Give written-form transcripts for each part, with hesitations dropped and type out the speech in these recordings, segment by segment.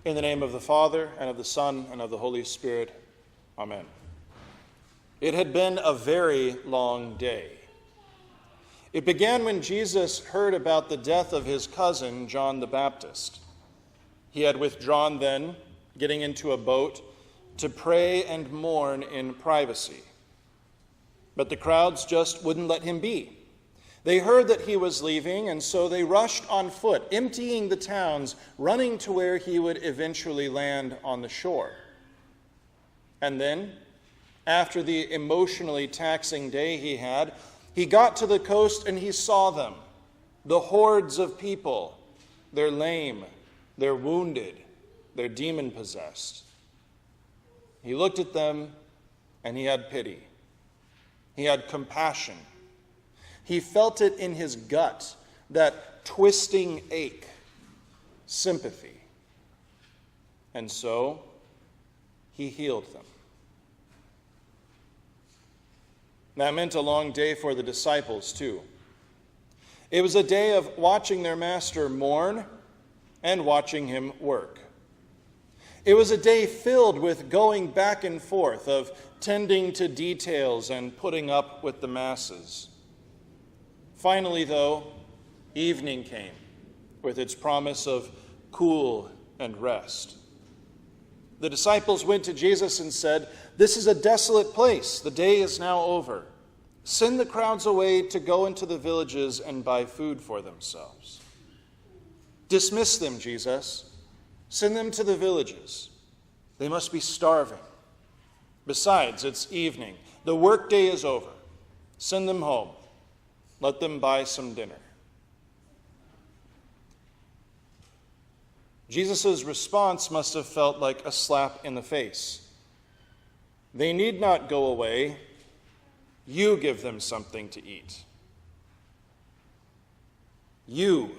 In the name of the Father, and of the Son, and of the Holy Spirit. Amen. It had been a very long day. It began when Jesus heard about the death of his cousin, John the Baptist. He had withdrawn then, getting into a boat, to pray and mourn in privacy. But the crowds just wouldn't let him be. They heard that he was leaving, and so they rushed on foot, emptying the towns, running to where he would eventually land on the shore. And then, after the emotionally taxing day he had, he got to the coast and he saw them, the hordes of people. They're lame, they're wounded, they're demon-possessed. He looked at them and he had pity. He had compassion. He felt it in his gut, that twisting ache, sympathy. And so, he healed them. That meant a long day for the disciples, too. It was a day of watching their master mourn and watching him work. It was a day filled with going back and forth, of tending to details and putting up with the masses. Finally, though, evening came with its promise of cool and rest. The disciples went to Jesus and said, "This is a desolate place. The day is now over. Send the crowds away to go into the villages and buy food for themselves." Dismiss them, Jesus. Send them to the villages. They must be starving. Besides, it's evening. The workday is over. Send them home. Let them buy some dinner. Jesus' response must have felt like a slap in the face. They need not go away. You give them something to eat. You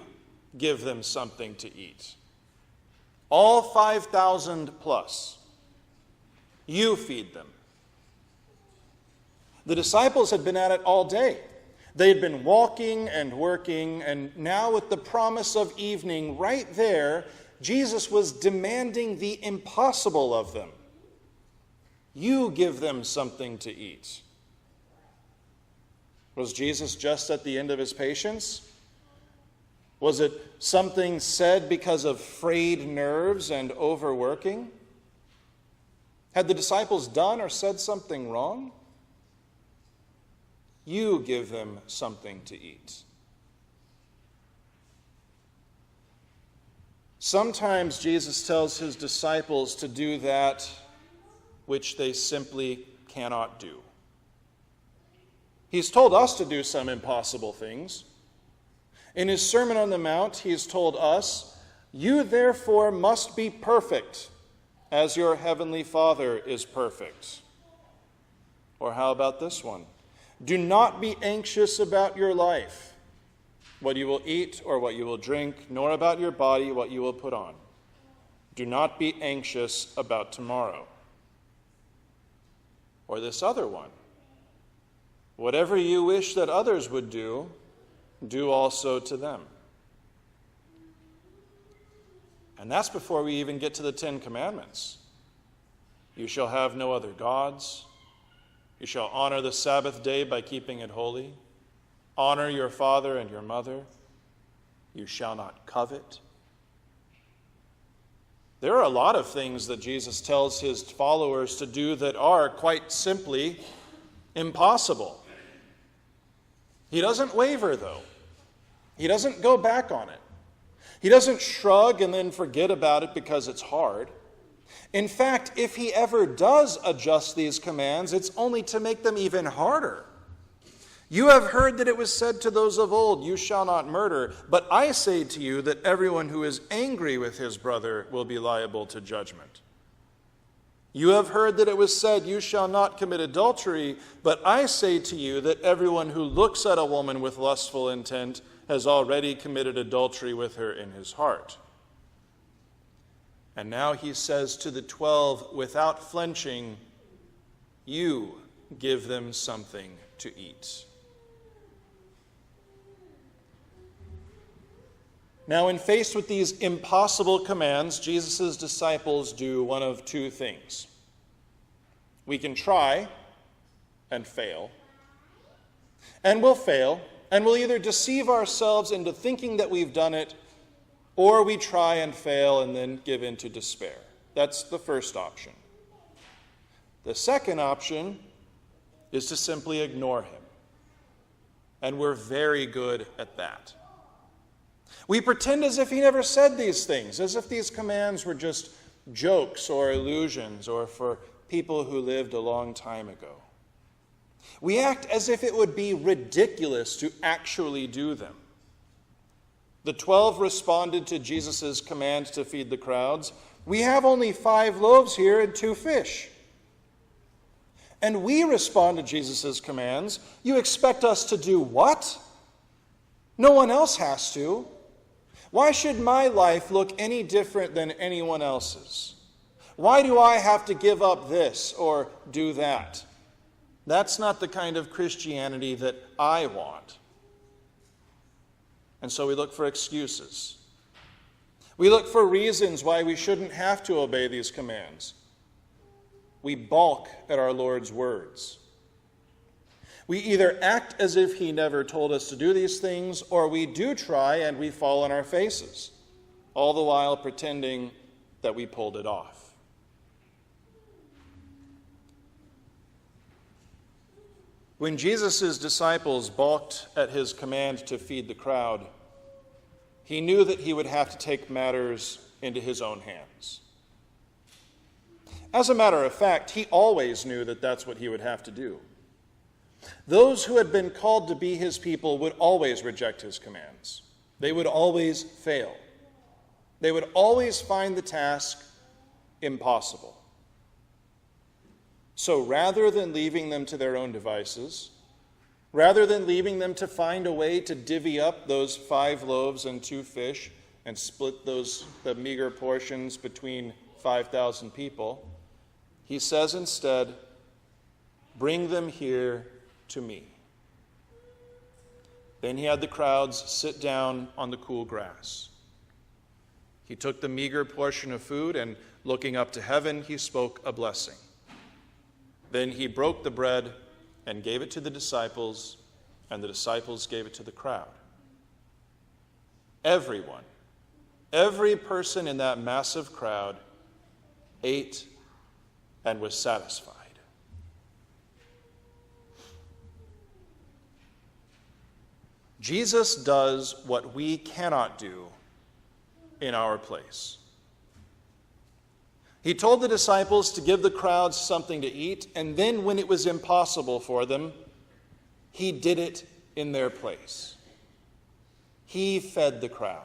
give them something to eat. All 5,000 plus. You feed them. The disciples had been at it all day. They had been walking and working, and now with the promise of evening right there, Jesus was demanding the impossible of them. You give them something to eat. Was Jesus just at the end of his patience? Was it something said because of frayed nerves and overworking? Had the disciples done or said something wrong? You give them something to eat. Sometimes Jesus tells his disciples to do that which they simply cannot do. He's told us to do some impossible things. In his Sermon on the Mount, he's told us, "You therefore must be perfect, as your heavenly Father is perfect." Or how about this one? "Do not be anxious about your life, what you will eat or what you will drink, nor about your body, what you will put on. Do not be anxious about tomorrow." Or this other one, "Whatever you wish that others would do, do also to them." And that's before we even get to the 10 Commandments. You shall have no other gods. You shall honor the Sabbath day by keeping it holy. Honor your father and your mother. You shall not covet. There are a lot of things that Jesus tells his followers to do that are, quite simply, impossible. He doesn't waver, though. He doesn't go back on it. He doesn't shrug and then forget about it because it's hard. In fact, if he ever does adjust these commands, it's only to make them even harder. You have heard that it was said to those of old, "You shall not murder." But I say to you that everyone who is angry with his brother will be liable to judgment. You have heard that it was said, "You shall not commit adultery." But I say to you that everyone who looks at a woman with lustful intent has already committed adultery with her in his heart. And now he says to the 12, without flinching, "You give them something to eat." Now, when faced with these impossible commands, Jesus' disciples do one of two things. We can try and fail. And we'll fail, and we'll either deceive ourselves into thinking that we've done it, or we try and fail and then give in to despair. That's the first option. The second option is to simply ignore him. And we're very good at that. We pretend as if he never said these things, as if these commands were just jokes or illusions or for people who lived a long time ago. We act as if it would be ridiculous to actually do them. The 12 responded to Jesus' command to feed the crowds. We have only 5 loaves here and 2 fish. And we respond to Jesus' commands. You expect us to do what? No one else has to. Why should my life look any different than anyone else's? Why do I have to give up this or do that? That's not the kind of Christianity that I want. And so we look for excuses. We look for reasons why we shouldn't have to obey these commands. We balk at our Lord's words. We either act as if he never told us to do these things, or we do try and we fall on our faces, all the while pretending that we pulled it off. When Jesus' disciples balked at his command to feed the crowd, he knew that he would have to take matters into his own hands. As a matter of fact, he always knew that that's what he would have to do. Those who had been called to be his people would always reject his commands. They would always fail. They would always find the task impossible. So rather than leaving them to their own devices, rather than leaving them to find a way to divvy up those 5 loaves and 2 fish and split the meager portions between 5,000 people, he says instead, bring them here to me. Then he had the crowds sit down on the cool grass. He took the meager portion of food and, looking up to heaven, he spoke a blessing. Then he broke the bread and gave it to the disciples, and the disciples gave it to the crowd. Everyone, every person in that massive crowd ate and was satisfied. Jesus does what we cannot do in our place. He told the disciples to give the crowds something to eat, and then when it was impossible for them, he did it in their place. He fed the crowd.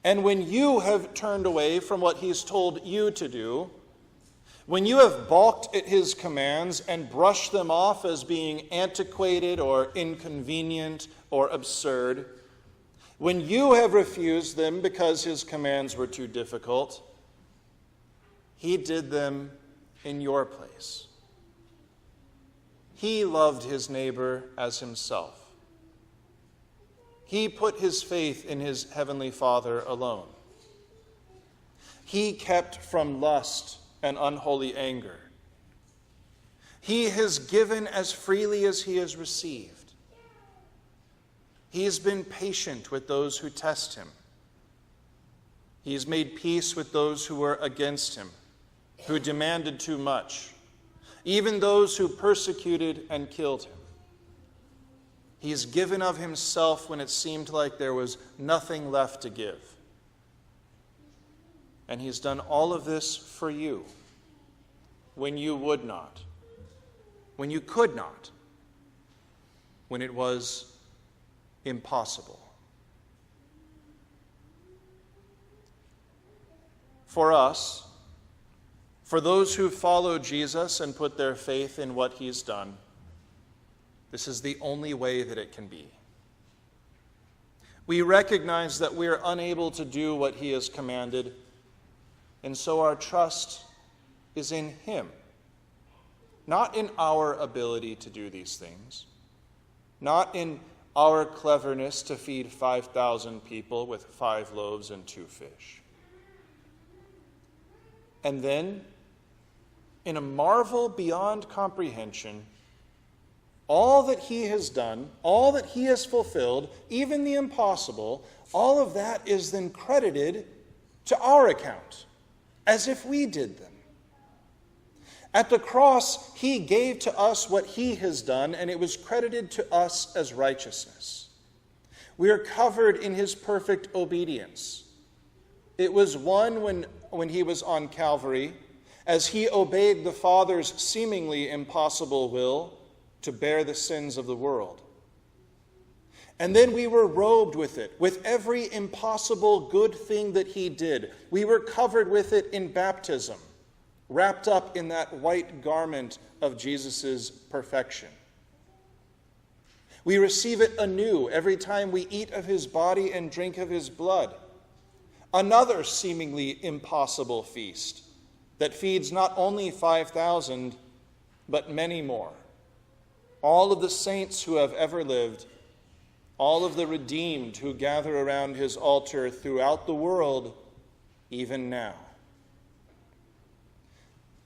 And when you have turned away from what he's told you to do, when you have balked at his commands and brushed them off as being antiquated or inconvenient or absurd, when you have refused them because his commands were too difficult, he did them in your place. He loved his neighbor as himself. He put his faith in his heavenly Father alone. He kept from lust and unholy anger. He has given as freely as he has received. He has been patient with those who test him. He has made peace with those who were against him, who demanded too much, even those who persecuted and killed him. He has given of himself when it seemed like there was nothing left to give. And he's done all of this for you when you would not, when you could not, when it was impossible. For us, for those who follow Jesus and put their faith in what he's done, this is the only way that it can be. We recognize that we are unable to do what he has commanded, and so our trust is in him, not in our ability to do these things, not in our cleverness to feed 5,000 people with 5 loaves and 2 fish. And then, in a marvel beyond comprehension, all that he has done, all that he has fulfilled, even the impossible, all of that is then credited to our account, as if we did them. At the cross, he gave to us what he has done, and it was credited to us as righteousness. We are covered in his perfect obedience. It was won when he was on Calvary, as he obeyed the Father's seemingly impossible will to bear the sins of the world. And then we were robed with it, with every impossible good thing that he did. We were covered with it in baptism, wrapped up in that white garment of Jesus' perfection. We receive it anew every time we eat of his body and drink of his blood. Another seemingly impossible feast that feeds not only 5,000, but many more. All of the saints who have ever lived, all of the redeemed who gather around his altar throughout the world, even now.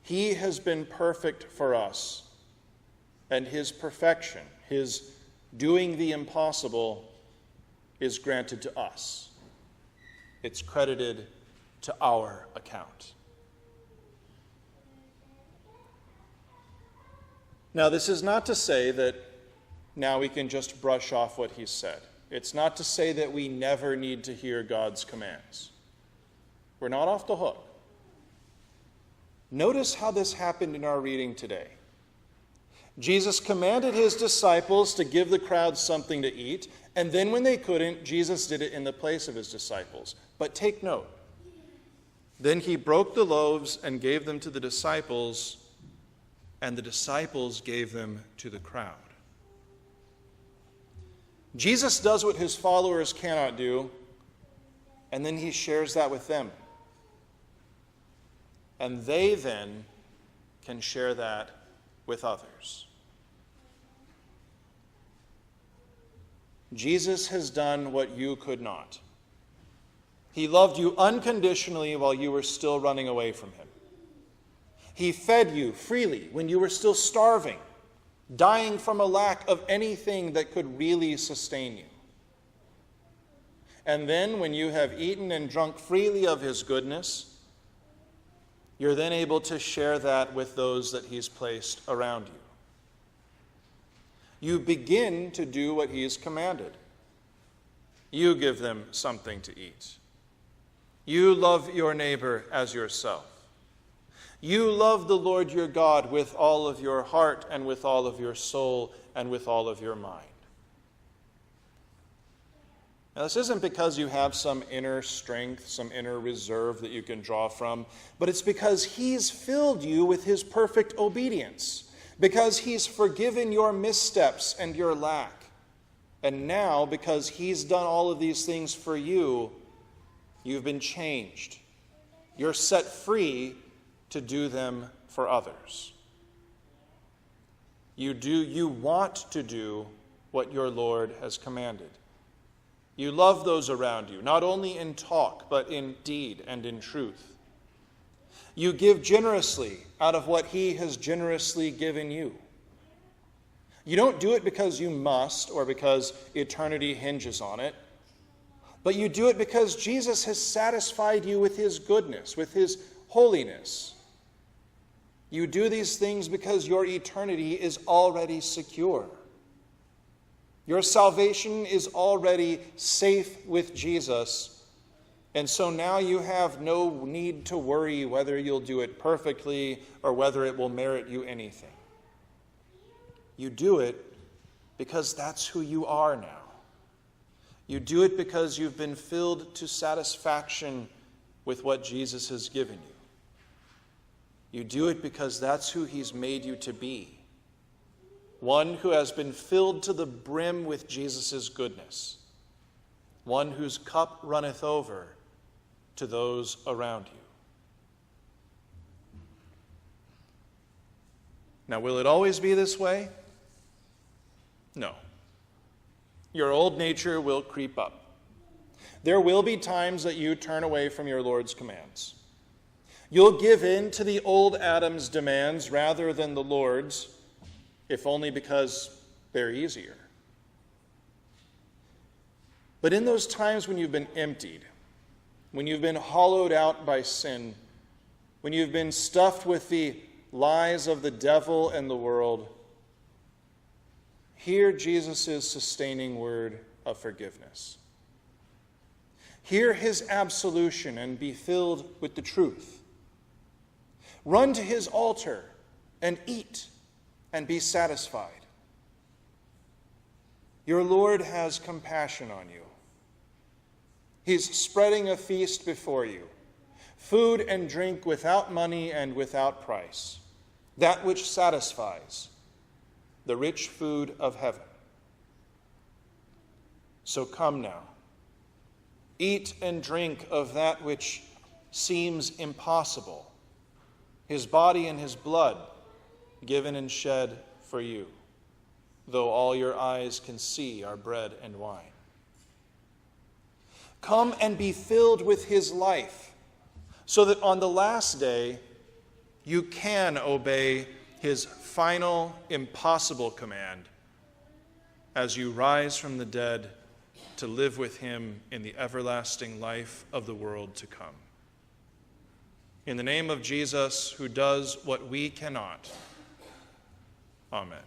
He has been perfect for us, and his perfection, his doing the impossible, is granted to us. It's credited to our account. Now, this is not to say that now we can just brush off what he said. It's not to say that we never need to hear God's commands. We're not off the hook. Notice how this happened in our reading today. Jesus commanded his disciples to give the crowd something to eat, and then when they couldn't, Jesus did it in the place of his disciples. But take note. Then he broke the loaves and gave them to the disciples, and the disciples gave them to the crowd. Jesus does what his followers cannot do, and then he shares that with them. And they then can share that with others. Jesus has done what you could not. He loved you unconditionally while you were still running away from him. He fed you freely when you were still starving, dying from a lack of anything that could really sustain you. And then when you have eaten and drunk freely of his goodness, you're then able to share that with those that he's placed around you. You begin to do what he has commanded. You give them something to eat. You love your neighbor as yourself. You love the Lord your God with all of your heart and with all of your soul and with all of your mind. Now, this isn't because you have some inner strength, some inner reserve that you can draw from, but it's because he's filled you with his perfect obedience, because he's forgiven your missteps and your lack. And now, because he's done all of these things for you, you've been changed. You're set free to do them for others. You want to do what your Lord has commanded. You love those around you, not only in talk, but in deed and in truth. You give generously out of what he has generously given you. You don't do it because you must or because eternity hinges on it, but you do it because Jesus has satisfied you with his goodness, with his holiness. You do these things because your eternity is already secure. Your salvation is already safe with Jesus, and so now you have no need to worry whether you'll do it perfectly or whether it will merit you anything. You do it because that's who you are now. You do it because you've been filled to satisfaction with what Jesus has given you. You do it because that's who he's made you to be. One who has been filled to the brim with Jesus' goodness. One whose cup runneth over to those around you. Now, will it always be this way? No. Your old nature will creep up. There will be times that you turn away from your Lord's commands. You'll give in to the old Adam's demands rather than the Lord's, if only because they're easier. But in those times when you've been emptied, when you've been hollowed out by sin, when you've been stuffed with the lies of the devil and the world, hear Jesus' sustaining word of forgiveness. Hear his absolution and be filled with the truth. Run to his altar and eat and be satisfied. Your Lord has compassion on you. He's spreading a feast before you, food and drink without money and without price, that which satisfies, the rich food of heaven. So come now, eat and drink of that which seems impossible, his body and his blood given and shed for you, though all your eyes can see are bread and wine. Come and be filled with his life, so that on the last day you can obey his final, impossible command as you rise from the dead to live with him in the everlasting life of the world to come. In the name of Jesus, who does what we cannot, amen.